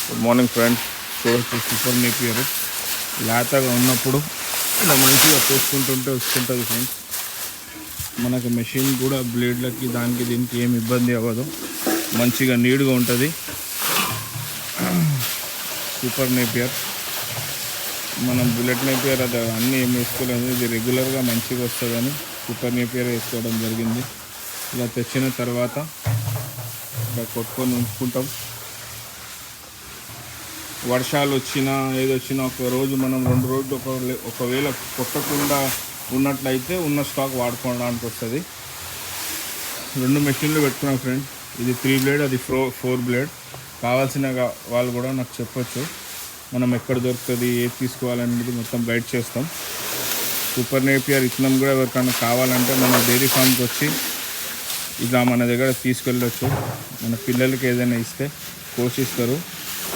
Good morning friends. చూడొచ్చు super Napier లేతగా ఉన్నప్పుడు ఇలా మంచిగా పోసుకుంటుంటే వస్తుంటుంది ఫ్రెండ్స్. మనకు మెషిన్ కూడా బ్లేడ్లకి దానికి దీనికి ఏం ఇబ్బంది అవ్వదు, మంచిగా నీట్గా ఉంటుంది. సూపర్ నేపియర్ మనం బుల్లెట్ నేపియర్ అది అన్నీ ఏం వేసుకోలేదు, ఇది రెగ్యులర్గా మంచిగా వస్తుందని సూపర్ నేపియర్ వేసుకోవడం జరిగింది. ఇలా తెచ్చిన తర్వాత ఇలా కొట్టుకొని ఉంచుకుంటాం. వర్షాలు వచ్చినా ఏదొచ్చినా ఒక రోజు మనం 2 రోజులు ఒకవేళ కొట్టకుండా ఉన్నట్లయితే ఉన్న స్టాక్ వాడుకోవడానికి వస్తుంది. 2 మెషిన్లు పెట్టుకున్నాం ఫ్రెండ్స్. ఇది 3 బ్లేడ్, అది 4 బ్లేడ్. కావాల్సిన వాళ్ళు కూడా నాకు చెప్పొచ్చు, మనం ఎక్కడ దొరుకుతుంది, ఏది తీసుకోవాలనేది మొత్తం గైడ్ చేస్తాం. సూపర్ నేపియర్ ఇత్తనం కూడా ఎవరికైనా కావాలంటే మన డైరీ ఫామ్కి వచ్చి ఇలా మన దగ్గర తీసుకెళ్ళొచ్చు. మన పిల్లలకి ఏదైనా ఇస్తే పోషిస్తారు.